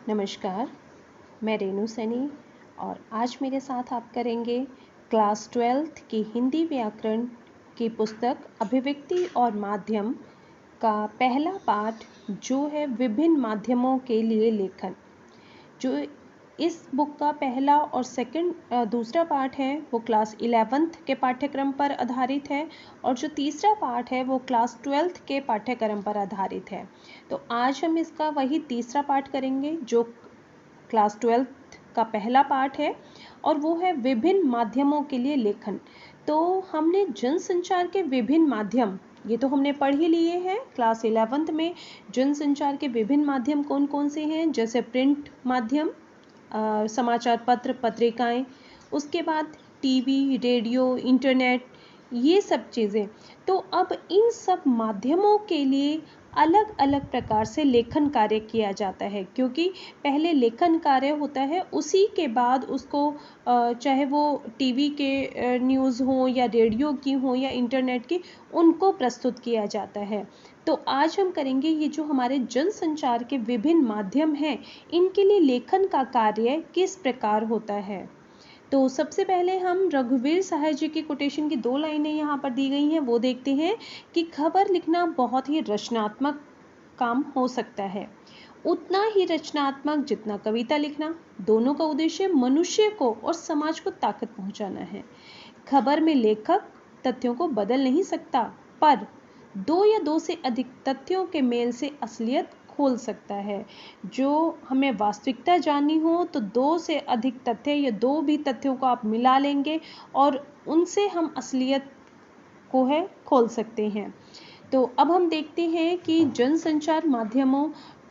नमस्कार, मैं रेणु सैनी और आज मेरे साथ आप करेंगे क्लास 12th की हिंदी व्याकरण की पुस्तक अभिव्यक्ति और माध्यम का पहला पाठ जो है विभिन्न माध्यमों के लिए लेखन। जो इस बुक का पहला और दूसरा पार्ट है वो क्लास 11th के पाठ्यक्रम पर आधारित है और जो तीसरा पार्ट है वो क्लास 12th के पाठ्यक्रम पर आधारित है। तो आज हम इसका वही तीसरा पार्ट करेंगे जो क्लास 12th का पहला पार्ट है और वो है विभिन्न माध्यमों के लिए लेखन। तो हमने जनसंचार के विभिन्न माध्यम ये तो हमने पढ़ ही लिए हैं क्लास 11th में। जनसंचार के विभिन्न माध्यम कौन कौन से हैं, जैसे प्रिंट माध्यम, समाचार पत्र पत्रिकाएं, उसके बाद टीवी, रेडियो, इंटरनेट, ये सब चीज़ें। तो अब इन सब माध्यमों के लिए अलग अलग प्रकार से लेखन कार्य किया जाता है, क्योंकि पहले लेखन कार्य होता है, उसी के बाद उसको चाहे वो टीवी के न्यूज़ हो या रेडियो की हो या इंटरनेट की, उनको प्रस्तुत किया जाता है। तो आज हम करेंगे ये जो हमारे जनसंचार के विभिन्न माध्यम हैं, इनके लिए लेखन का कार्य किस प्रकार होता है। तो सबसे पहले हम रघुवीर सहाय जी की कोटेशन की 2 लाइनें यहाँ पर दी गई हैं, वो देखते हैं कि खबर लिखना बहुत ही रचनात्मक काम हो सकता है, उतना ही रचनात्मक जितना कविता लिखना। दोनों का उद्देश्य मनुष्य को और समाज को ताकत पहुंचाना है। खबर में लेखक तथ्यों को बदल नहीं सकता, पर 2 या 2 से अधिक तथ्यों के मेल से असलियत खोल सकता है। जो हमें वास्तविकता जाननी हो तो 2 से अधिक तथ्य या 2 भी तथ्यों को आप मिला लेंगे और उनसे हम असलियत को है खोल सकते हैं। तो अब हम देखते हैं कि जनसंचार माध्यमों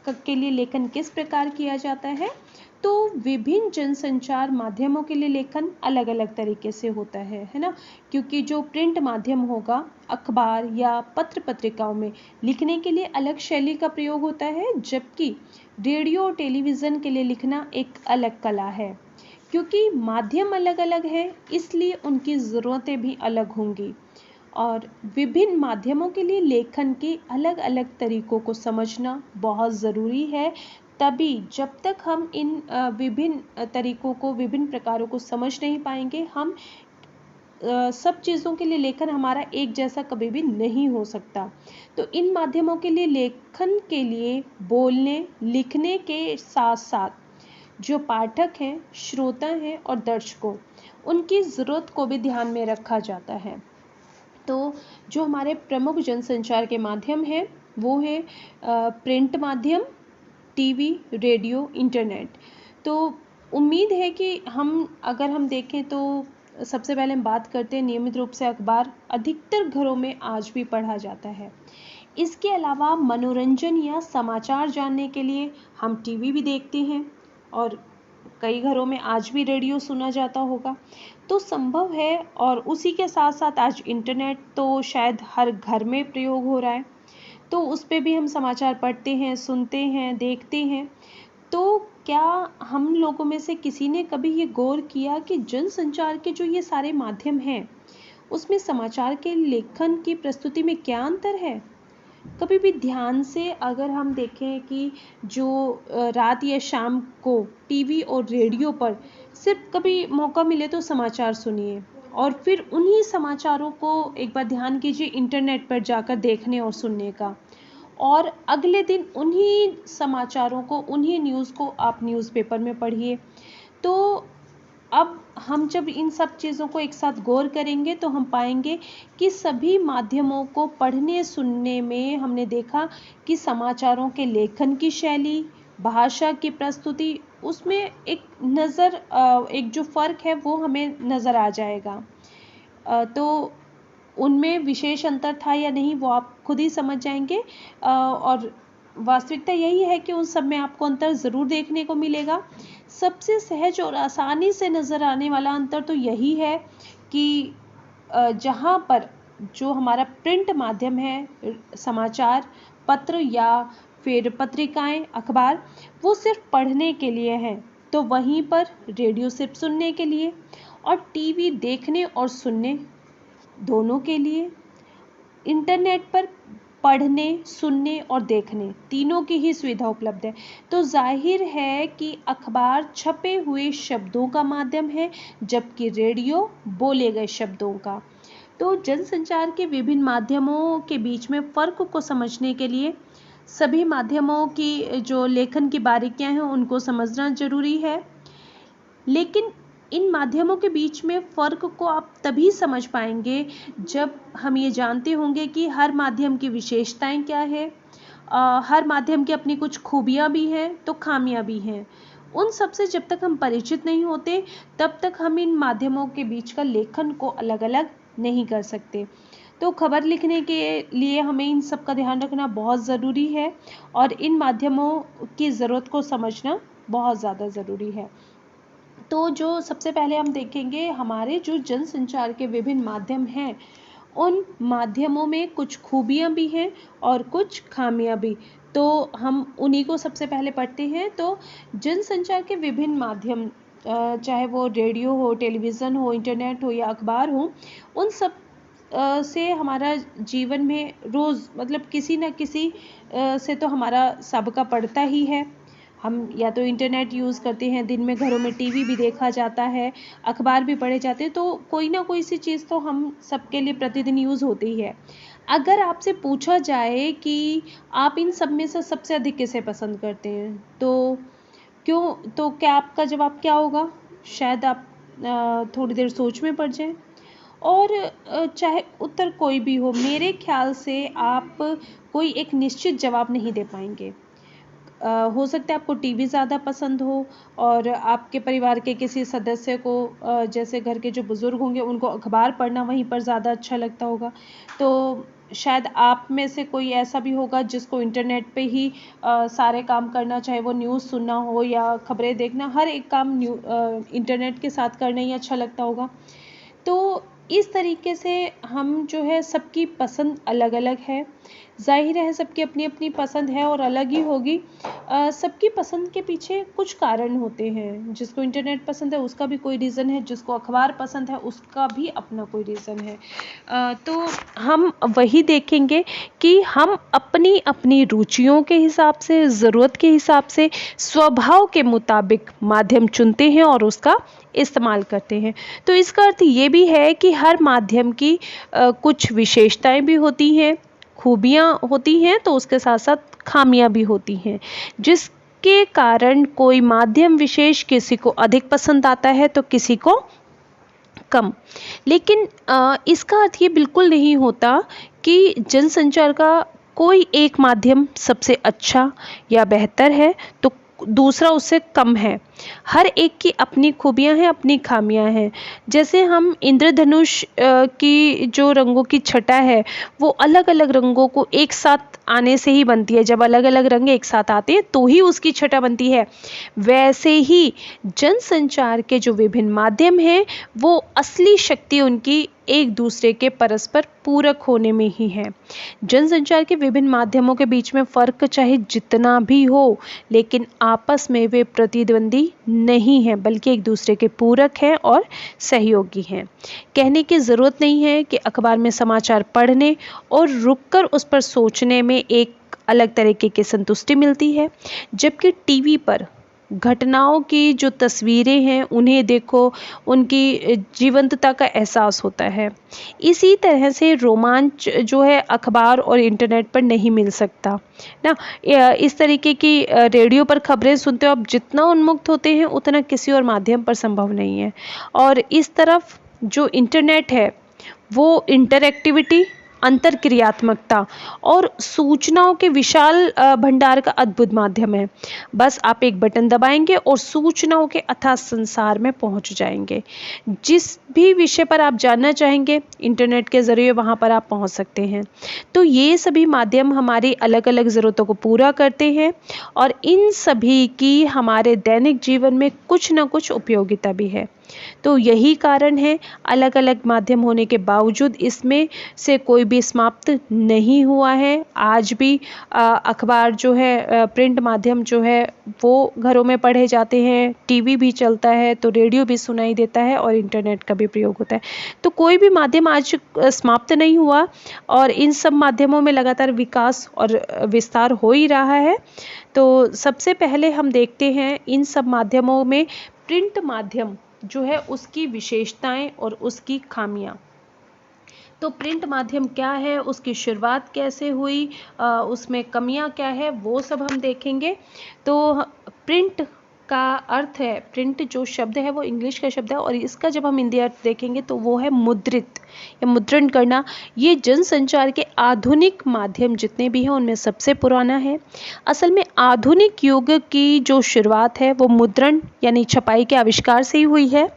के लिए लेखन किस प्रकार किया जाता है। तो विभिन्न जनसंचार माध्यमों के लिए लेखन अलग अलग तरीके से होता है ना। क्योंकि जो प्रिंट माध्यम होगा, अखबार या पत्र पत्रिकाओं में लिखने के लिए अलग शैली का प्रयोग होता है, जबकि रेडियो और टेलीविज़न के लिए लिखना एक अलग कला है। क्योंकि माध्यम अलग अलग है, इसलिए उनकी ज़रूरतें भी अलग होंगी और विभिन्न माध्यमों के लिए लेखन के अलग अलग तरीकों को समझना बहुत ज़रूरी है। तभी जब तक हम इन विभिन्न तरीकों को, विभिन्न प्रकारों को समझ नहीं पाएंगे, हम सब चीज़ों के लिए लेखन हमारा एक जैसा कभी भी नहीं हो सकता। तो इन माध्यमों के लिए लेखन के लिए बोलने लिखने के साथ साथ जो पाठक हैं, श्रोता हैं और दर्शकों, उनकी ज़रूरत को भी ध्यान में रखा जाता है। तो जो हमारे प्रमुख जनसंचार के माध्यम हैं वो है प्रिंट माध्यम, टीवी, रेडियो, इंटरनेट। तो उम्मीद है कि अगर हम देखें तो सबसे पहले हम बात करते हैं नियमित रूप से अखबार अधिकतर घरों में आज भी पढ़ा जाता है। इसके अलावा मनोरंजन या समाचार जानने के लिए हम टीवी भी देखते हैं और कई घरों में आज भी रेडियो सुना जाता होगा। तो संभव है, और उसी के साथ साथ आज इंटरनेट तो शायद हर घर में प्रयोग हो रहा है, तो उस पे भी हम समाचार पढ़ते हैं, सुनते हैं, देखते हैं। तो क्या हम लोगों में से किसी ने कभी ये गौर किया कि जनसंचार के जो ये सारे माध्यम हैं, उसमें समाचार के लेखन की प्रस्तुति में क्या अंतर है? कभी भी ध्यान से अगर हम देखें कि जो रात या शाम को टीवी और रेडियो पर सिर्फ कभी मौका मिले तो समाचार सुनिए और फिर उन्हीं समाचारों को एक बार ध्यान कीजिए इंटरनेट पर जाकर देखने और सुनने का, और अगले दिन उन्हीं समाचारों को, उन्हीं न्यूज़ को आप न्यूज़पेपर में पढ़िए। तो अब हम जब इन सब चीज़ों को एक साथ गौर करेंगे तो हम पाएंगे कि सभी माध्यमों को पढ़ने सुनने में हमने देखा कि समाचारों के लेखन की शैली, भाषा की प्रस्तुति, उसमें एक जो फ़र्क है वो हमें नज़र आ जाएगा। तो उनमें विशेष अंतर था या नहीं वो आप खुद ही समझ जाएंगे, और वास्तविकता यही है कि उन सब में आपको अंतर ज़रूर देखने को मिलेगा। सबसे सहज और आसानी से नज़र आने वाला अंतर तो यही है कि जहाँ पर जो हमारा प्रिंट माध्यम है, समाचार पत्र या फिर पत्रिकाएं, अखबार, वो सिर्फ पढ़ने के लिए हैं, तो वहीं पर रेडियो सिर्फ सुनने के लिए और टीवी देखने और सुनने दोनों के लिए। इंटरनेट पर पढ़ने, सुनने और देखने तीनों की ही सुविधा उपलब्ध है। तो जाहिर है कि अखबार छपे हुए शब्दों का माध्यम है, जबकि रेडियो बोले गए शब्दों का। तो जनसंचार के विभिन्न माध्यमों के बीच में फ़र्क को समझने के लिए सभी माध्यमों की जो लेखन की बारीकियां हैं उनको समझना जरूरी है। लेकिन इन माध्यमों के बीच में फ़र्क को आप तभी समझ पाएंगे जब हम ये जानते होंगे कि हर माध्यम की विशेषताएं क्या है। हर माध्यम की अपनी कुछ खूबियां भी हैं तो खामियां भी हैं। उन सब से जब तक हम परिचित नहीं होते तब तक हम इन माध्यमों के बीच का लेखन को अलग अलग नहीं कर सकते। तो खबर लिखने के लिए हमें इन सब का ध्यान रखना बहुत ज़रूरी है और इन माध्यमों की ज़रूरत को समझना बहुत ज़्यादा ज़रूरी है। तो जो सबसे पहले हम देखेंगे हमारे जो जनसंचार के विभिन्न माध्यम हैं, उन माध्यमों में कुछ खूबियां भी हैं और कुछ खामियां भी। तो हम उन्हीं को सबसे पहले पढ़ते हैं। तो जनसंचार के विभिन्न माध्यम, चाहे वो रेडियो हो, टेलीविज़न हो, इंटरनेट हो या अखबार हो, उन सब से हमारा जीवन में रोज़ मतलब किसी न किसी से तो हमारा सबका पड़ता ही है। हम या तो इंटरनेट यूज़ करते हैं, दिन में घरों में टीवी भी देखा जाता है, अखबार भी पढ़े जाते हैं, तो कोई ना कोई सी चीज़ तो हम सबके लिए प्रतिदिन यूज़ होती ही है। अगर आपसे पूछा जाए कि आप इन सब में से सबसे अधिक किसे पसंद करते हैं, तो क्यों, तो क्या आपका जवाब क्या होगा? शायद आप थोड़ी देर सोच में पड़ जाएं। और चाहे उत्तर कोई भी हो, मेरे ख्याल से आप कोई एक निश्चित जवाब नहीं दे पाएंगे। हो सकता है आपको टीवी ज़्यादा पसंद हो और आपके परिवार के किसी सदस्य को जैसे घर के जो बुज़ुर्ग होंगे उनको अखबार पढ़ना वहीं पर ज़्यादा अच्छा लगता होगा। तो शायद आप में से कोई ऐसा भी होगा जिसको इंटरनेट पे ही सारे काम करना, चाहे वो न्यूज़ सुनना हो या खबरें देखना, हर एक काम इंटरनेट के साथ करना ही अच्छा लगता होगा। तो इस तरीके से हम जो है सबकी पसंद अलग अलग है। जाहिर है सबकी अपनी अपनी पसंद है और अलग ही होगी। सबकी पसंद के पीछे कुछ कारण होते हैं। जिसको इंटरनेट पसंद है उसका भी कोई रीज़न है, जिसको अखबार पसंद है उसका भी अपना कोई रीज़न है। तो हम वही देखेंगे कि हम अपनी अपनी रुचियों के हिसाब से, ज़रूरत के हिसाब से, स्वभाव के मुताबिक माध्यम चुनते हैं और उसका इस्तेमाल करते हैं। तो इसका अर्थ ये भी है कि हर माध्यम की कुछ विशेषताएं भी होती हैं, खूबियां होती हैं, तो उसके साथ साथ खामियां भी होती हैं, जिसके कारण कोई माध्यम विशेष किसी को अधिक पसंद आता है तो किसी को कम। लेकिन इसका अर्थ ये बिल्कुल नहीं होता कि जनसंचार का कोई एक माध्यम सबसे अच्छा या बेहतर है तो दूसरा उससे कम है। हर एक की अपनी खूबियां हैं, अपनी खामियां हैं। जैसे हम इंद्रधनुष की जो रंगों की छटा है वो अलग अलग रंगों को एक साथ आने से ही बनती है। जब अलग अलग रंग एक साथ आते हैं तो ही उसकी छटा बनती है। वैसे ही जनसंचार के जो विभिन्न माध्यम हैं वो असली शक्ति उनकी एक दूसरे के परस्पर पूरक होने में ही है। जनसंचार के विभिन्न माध्यमों के बीच में फ़र्क चाहे जितना भी हो, लेकिन आपस में वे प्रतिद्वंदी नहीं हैं, बल्कि एक दूसरे के पूरक हैं और सहयोगी हैं। कहने की ज़रूरत नहीं है कि अखबार में समाचार पढ़ने और रुककर उस पर सोचने में एक अलग तरीके की संतुष्टि मिलती है, जबकि टीवी पर घटनाओं की जो तस्वीरें हैं उन्हें देखो, उनकी जीवंतता का एहसास होता है। इसी तरह से रोमांच जो है अखबार और इंटरनेट पर नहीं मिल सकता ना। इस तरीके की रेडियो पर खबरें सुनते हो आप, जितना उन्मुक्त होते हैं उतना किसी और माध्यम पर संभव नहीं है। और इस तरफ जो इंटरनेट है वो इंटरएक्टिविटी, अंतरक्रियात्मकता और सूचनाओं के विशाल भंडार का अद्भुत माध्यम है। बस आप एक बटन दबाएंगे और सूचनाओं के अथाह संसार में पहुंच जाएंगे। जिस भी विषय पर आप जानना चाहेंगे इंटरनेट के ज़रिए वहां पर आप पहुंच सकते हैं। तो ये सभी माध्यम हमारी अलग अलग ज़रूरतों को पूरा करते हैं और इन सभी की हमारे दैनिक जीवन में कुछ ना कुछ उपयोगिता भी है। तो यही कारण है, अलग अलग माध्यम होने के बावजूद इसमें से कोई भी समाप्त नहीं हुआ है। आज भी अखबार जो है, प्रिंट माध्यम जो है वो घरों में पढ़े जाते हैं, टीवी भी चलता है तो रेडियो भी सुनाई देता है और इंटरनेट का भी प्रयोग होता है। तो कोई भी माध्यम आज समाप्त नहीं हुआ और इन सब माध्यमों में लगातार विकास और विस्तार हो ही रहा है। तो सबसे पहले हम देखते हैं इन सब माध्यमों में प्रिंट माध्यम जो है उसकी विशेषताएं और उसकी खामियां। तो प्रिंट माध्यम क्या है, उसकी शुरुआत कैसे हुई, उसमें कमियां क्या है, वो सब हम देखेंगे। तो प्रिंट का अर्थ है, प्रिंट जो शब्द है वो इंग्लिश का शब्द है और इसका जब हम हिंदी अर्थ देखेंगे तो वो है मुद्रित या मुद्रण करना। ये जनसंचार के आधुनिक माध्यम जितने भी हैं उनमें सबसे पुराना है। असल में आधुनिक युग की जो शुरुआत है वो मुद्रण यानी छपाई के आविष्कार से ही हुई है।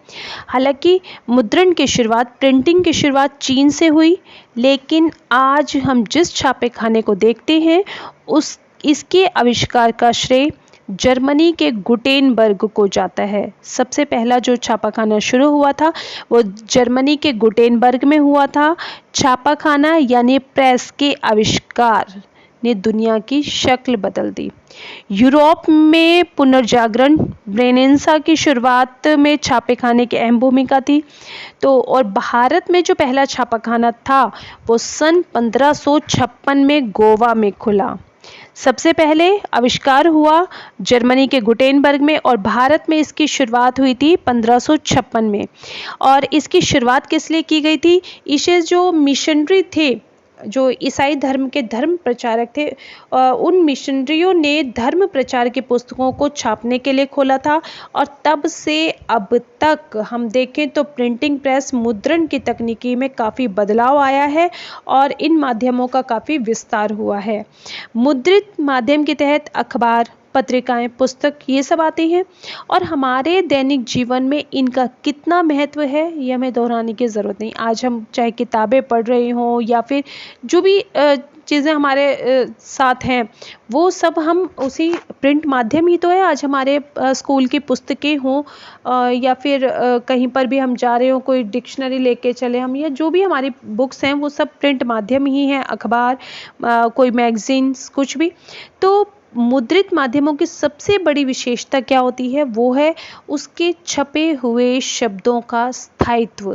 हालांकि मुद्रण की शुरुआत, प्रिंटिंग की शुरुआत चीन से हुई, लेकिन आज हम जिस छापे खाने को देखते हैं इसके आविष्कार का श्रेय जर्मनी के गुटेनबर्ग को जाता है। सबसे पहला जो छापाखाना शुरू हुआ था वो जर्मनी के गुटेनबर्ग में हुआ था। छापाखाना यानी प्रेस के आविष्कार ने दुनिया की शक्ल बदल दी। यूरोप में पुनर्जागरण, रेनेसां की शुरुआत में छापेखाने की अहम भूमिका थी। तो और भारत में जो पहला छापाखाना था वो सन 1556 में गोवा में खुला। सबसे पहले आविष्कार हुआ जर्मनी के गुटेनबर्ग में और भारत में इसकी शुरुआत हुई थी 1556 में। और इसकी शुरुआत किस लिए की गई थी? इसे जो मिशनरी थे, जो ईसाई धर्म के धर्म प्रचारक थे, उन मिशनरियों ने धर्म प्रचार की पुस्तकों को छापने के लिए खोला था। और तब से अब तक हम देखें तो प्रिंटिंग प्रेस, मुद्रण की तकनीकी में काफ़ी बदलाव आया है और इन माध्यमों का काफ़ी विस्तार हुआ है। मुद्रित माध्यम के तहत अखबार, पत्रिकाएं, पुस्तक ये सब आते हैं और हमारे दैनिक जीवन में इनका कितना महत्व है ये हमें दोहराने की ज़रूरत नहीं। आज हम चाहे किताबें पढ़ रहे हों या फिर जो भी चीज़ें हमारे साथ हैं वो सब हम उसी प्रिंट माध्यम ही तो है। आज हमारे स्कूल की पुस्तकें हों या फिर कहीं पर भी हम जा रहे हो, कोई डिक्शनरी लेके चले हम, या जो भी हमारी बुक्स हैं वो सब प्रिंट माध्यम ही हैं, अखबार, कोई मैगजीन्स, कुछ भी। तो मुद्रित माध्यमों की सबसे बड़ी विशेषता क्या होती है? वो है उसके छपे हुए शब्दों का स्थायित्व।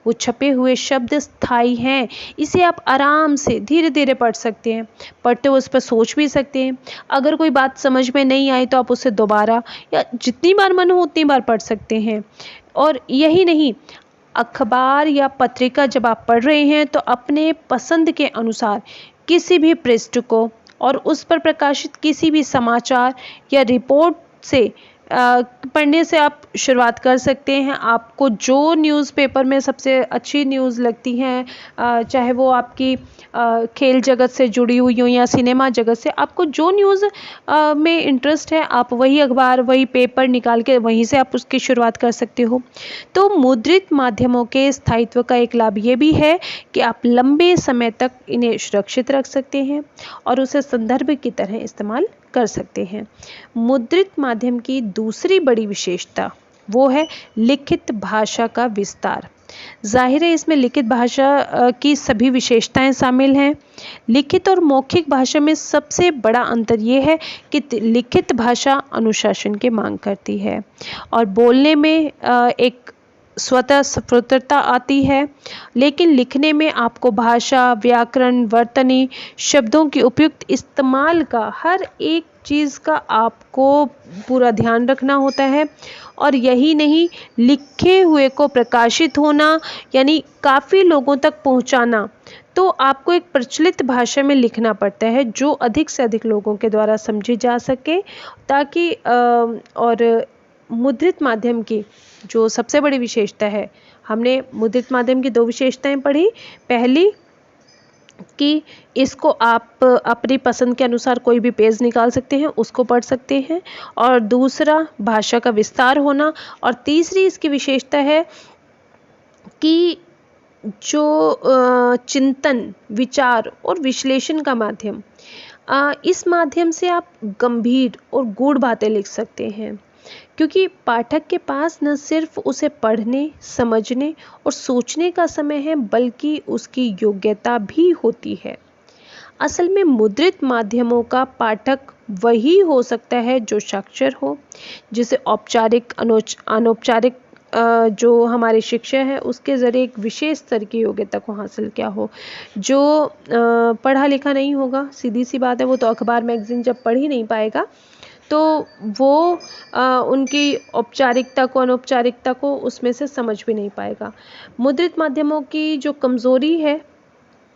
वो छपे हुए शब्द स्थायी हैं, इसे आप आराम से धीरे धीरे पढ़ सकते हैं, पढ़ते हुए उस पर सोच भी सकते हैं। अगर कोई बात समझ में नहीं आई तो आप उसे दोबारा या जितनी बार मन हो उतनी बार पढ़ सकते हैं। और यही नहीं, अखबार या पत्रिका जब आप पढ़ रहे हैं तो अपने पसंद के अनुसार किसी भी पृष्ठ को और उस पर प्रकाशित किसी भी समाचार या रिपोर्ट से पढ़ने से आप शुरुआत कर सकते हैं। आपको जो न्यूज़पेपर में सबसे अच्छी न्यूज़ लगती हैं, चाहे वो आपकी खेल जगत से जुड़ी हुई हो या सिनेमा जगत से, आपको जो न्यूज़ में इंटरेस्ट है आप वही अखबार, वही पेपर निकाल के वहीं से आप उसकी शुरुआत कर सकते हो। तो मुद्रित माध्यमों के स्थायित्व का एक लाभ ये भी है कि आप लंबे समय तक इन्हें सुरक्षित रख सकते हैं और उसे संदर्भ की तरह इस्तेमाल कर सकते हैं। मुद्रित माध्यम की दूसरी बड़ी विशेषता वो है लिखित भाषा का विस्तार। जाहिर है इसमें लिखित भाषा की सभी विशेषताएं शामिल हैं। लिखित और मौखिक भाषा में सबसे बड़ा अंतर ये है कि लिखित भाषा अनुशासन की मांग करती है और बोलने में एक स्वतः स्फुरता आती है, लेकिन लिखने में आपको भाषा, व्याकरण, वर्तनी, शब्दों की उपयुक्त इस्तेमाल का, हर एक चीज़ का आपको पूरा ध्यान रखना होता है। और यही नहीं, लिखे हुए को प्रकाशित होना यानी काफ़ी लोगों तक पहुंचाना, तो आपको एक प्रचलित भाषा में लिखना पड़ता है जो अधिक से अधिक लोगों के द्वारा समझी जा सके, ताकि और मुद्रित माध्यम की जो सबसे बड़ी विशेषता है, हमने मुद्रित माध्यम की दो विशेषताएं पढ़ी। पहली कि इसको आप अपनी पसंद के अनुसार कोई भी पेज निकाल सकते हैं, उसको पढ़ सकते हैं, और दूसरा भाषा का विस्तार होना, और तीसरी इसकी विशेषता है कि जो चिंतन, विचार और विश्लेषण का माध्यम, इस माध्यम से आप गंभीर और गूढ़ बातें लिख सकते हैं। क्योंकि पाठक के पास न सिर्फ उसे पढ़ने, समझने और सोचने का समय है, बल्कि उसकी योग्यता भी होती है। असल में मुद्रित माध्यमों का पाठक वही हो सकता है जो साक्षर हो, जिसे औपचारिक अनौपचारिक जो हमारी शिक्षा है उसके ज़रिए एक विशेष स्तर की योग्यता को हासिल किया हो। जो पढ़ा लिखा नहीं होगा, सीधी सी बात है, वो तो अखबार मैगज़ीन जब पढ़ ही नहीं पाएगा तो वो उनकी औपचारिकता को अनौपचारिकता को उसमें से समझ भी नहीं पाएगा। मुद्रित माध्यमों की जो कमज़ोरी है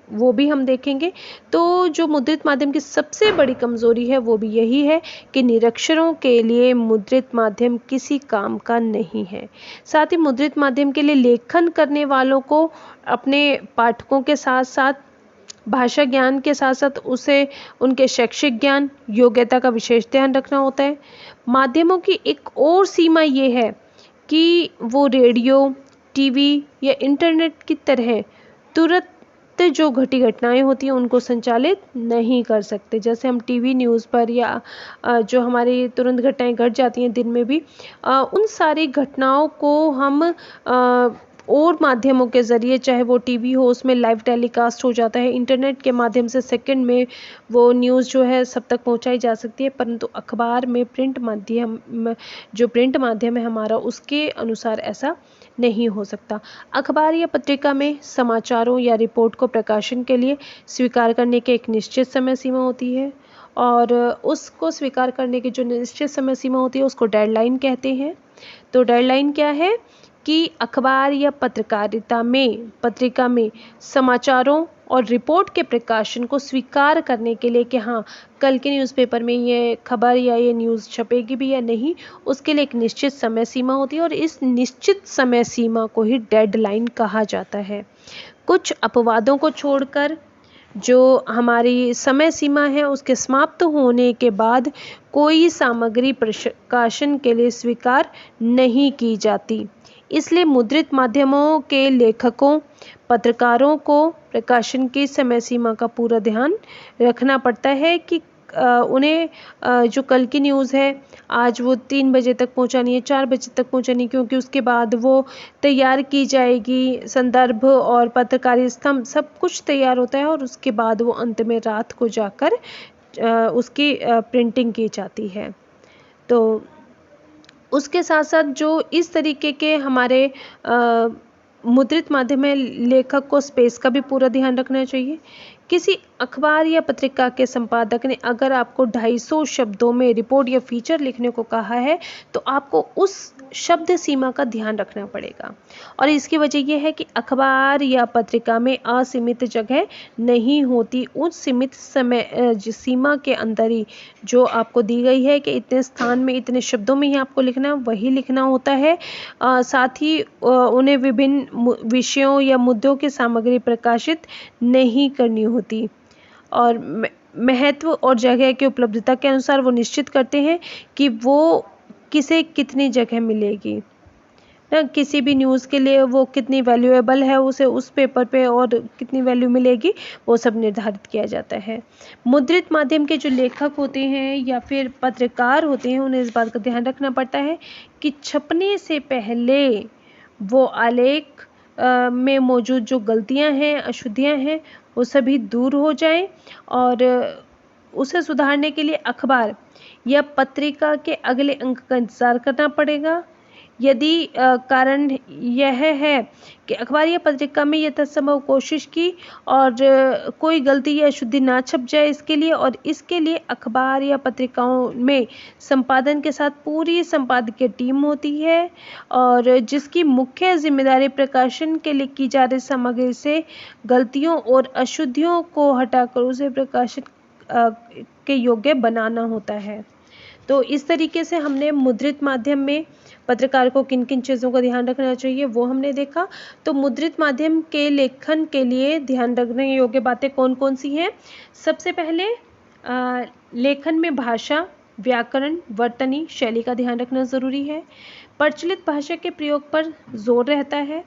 वो भी हम देखेंगे। तो जो मुद्रित माध्यम की सबसे बड़ी कमज़ोरी है वो भी यही है कि निरक्षरों के लिए मुद्रित माध्यम किसी काम का नहीं है। साथ ही मुद्रित माध्यम के लिए लेखन करने वालों को अपने पाठकों के साथ साथ भाषा ज्ञान के साथ साथ उसे उनके शैक्षिक ज्ञान, योग्यता का विशेष ध्यान रखना होता है। माध्यमों की एक और सीमा ये है कि वो रेडियो, टीवी या इंटरनेट की तरह तुरंत जो घटी घटनाएं होती हैं उनको संचालित नहीं कर सकते। जैसे हम टीवी न्यूज़ पर या जो हमारी तुरंत घटनाएं घट जाती हैं दिन में भी, उन सारी घटनाओं को हम और माध्यमों के ज़रिए, चाहे वो टीवी हो उसमें लाइव टेलीकास्ट हो जाता है, इंटरनेट के माध्यम से सेकंड में वो न्यूज़ जो है सब तक पहुंचाई जा सकती है, परंतु अखबार में प्रिंट माध्यम है हमारा, उसके अनुसार ऐसा नहीं हो सकता। अखबार या पत्रिका में समाचारों या रिपोर्ट को प्रकाशन के लिए स्वीकार करने की एक निश्चित समय सीमा होती है, और उसको स्वीकार करने की जो निश्चित समय सीमा होती है उसको डेडलाइन कहते हैं। तो डेडलाइन क्या है कि अखबार या पत्रिका में समाचारों और रिपोर्ट के प्रकाशन को स्वीकार करने के लिए कि हाँ, कल के न्यूज़पेपर में ये खबर या ये न्यूज़ छपेगी भी या नहीं, उसके लिए एक निश्चित समय सीमा होती है, और इस निश्चित समय सीमा को ही डेडलाइन कहा जाता है। कुछ अपवादों को छोड़कर जो हमारी समय सीमा है उसके समाप्त होने के बाद कोई सामग्री प्रकाशन के लिए स्वीकार नहीं की जाती। इसलिए मुद्रित माध्यमों के लेखकों, पत्रकारों को प्रकाशन की समय सीमा का पूरा ध्यान रखना पड़ता है कि उन्हें जो कल की न्यूज़ है आज वो 3 बजे तक पहुंचानी है, 4 बजे तक पहुंचानी है, क्योंकि उसके बाद वो तैयार की जाएगी, संदर्भ और पत्रकारी स्तंभ सब कुछ तैयार होता है, और उसके बाद वो अंत में रात को जाकर उसकी प्रिंटिंग की जाती है। तो उसके साथ साथ जो इस तरीके के हमारे मुद्रित माध्यम में लेखक को स्पेस का भी पूरा ध्यान रखना चाहिए। किसी अखबार या पत्रिका के संपादक ने अगर आपको 250 शब्दों में रिपोर्ट या फीचर लिखने को कहा है तो आपको उस शब्द सीमा का ध्यान रखना पड़ेगा, और इसकी वजह यह है कि अखबार या पत्रिका में असीमित जगह नहीं होती। उस सीमित समय सीमा के अंदर ही जो आपको दी गई है कि इतने स्थान में इतने शब्दों में ही आपको लिखना, वही लिखना होता है। साथ ही उन्हें विभिन्न विषयों या मुद्दों की सामग्री प्रकाशित नहीं करनी होती, और महत्व और जगह की उपलब्धता के अनुसार वो निश्चित करते हैं कि वो किसे कितनी जगह मिलेगी ना, किसी भी न्यूज़ के लिए वो कितनी वैल्यूएबल है, उसे उस पेपर पे और कितनी वैल्यू मिलेगी, वो सब निर्धारित किया जाता है। मुद्रित माध्यम के जो लेखक होते हैं या फिर पत्रकार होते हैं उन्हें इस बात का ध्यान रखना पड़ता है कि छपने से पहले वो आलेख में मौजूद जो गलतियां हैं, अशुद्धियां हैं, वो सभी दूर हो जाएं, और उसे सुधारने के लिए अखबार या पत्रिका के अगले अंक का इंतज़ार करना पड़ेगा। यदि कारण यह है कि अखबार या पत्रिका में यथासंभव कोशिश की और कोई गलती या अशुद्धि ना छप जाए इसके लिए, और इसके लिए अखबार या पत्रिकाओं में संपादन के साथ पूरी संपादकीय टीम होती है, और जिसकी मुख्य जिम्मेदारी प्रकाशन के लिए की जा रही सामग्री से गलतियों और अशुद्धियों को हटाकर उसे प्रकाशन के योग्य बनाना होता है। तो इस तरीके से हमने मुद्रित माध्यम में पत्रकार को किन किन चीज़ों का ध्यान रखना चाहिए वो हमने देखा। तो मुद्रित माध्यम के लेखन के लिए ध्यान रखने योग्य बातें कौन कौन सी हैं? सबसे पहले लेखन में भाषा, व्याकरण, वर्तनी, शैली का ध्यान रखना ज़रूरी है। प्रचलित भाषा के प्रयोग पर जोर रहता है।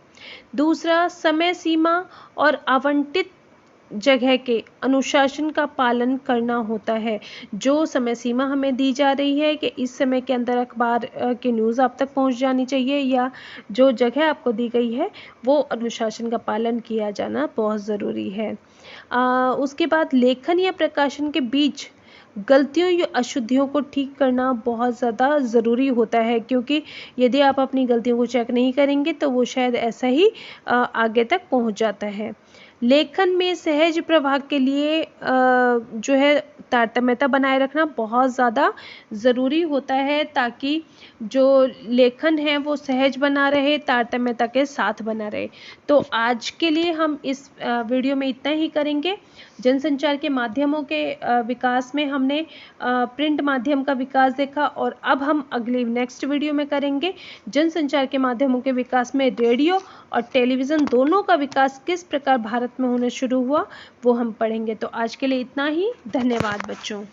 दूसरा, समय सीमा और आवंटित जगह के अनुशासन का पालन करना होता है। जो समय सीमा हमें दी जा रही है कि इस समय के अंदर अखबार की न्यूज़ आप तक पहुंच जानी चाहिए, या जो जगह आपको दी गई है वो अनुशासन का पालन किया जाना बहुत ज़रूरी है। उसके बाद लेखन या प्रकाशन के बीच गलतियों या अशुद्धियों को ठीक करना बहुत ज़्यादा ज़रूरी होता है, क्योंकि यदि आप अपनी गलतियों को चेक नहीं करेंगे तो वो शायद ऐसा ही आगे तक पहुंच जाता है। लेखन में सहज प्रवाह के लिए जो है तारतम्यता बनाए रखना बहुत ज़्यादा ज़रूरी होता है, ताकि जो लेखन है वो सहज बना रहे, तारतम्यता के साथ बना रहे। तो आज के लिए हम इस वीडियो में इतना ही करेंगे। जनसंचार के माध्यमों के विकास में हमने प्रिंट माध्यम का विकास देखा, और अब हम अगली नेक्स्ट वीडियो में करेंगे जनसंचार के माध्यमों के विकास में रेडियो और टेलीविज़न दोनों का विकास किस प्रकार भारत में होना शुरू हुआ, वो हम पढ़ेंगे। तो आज के लिए इतना ही। धन्यवाद बच्चों।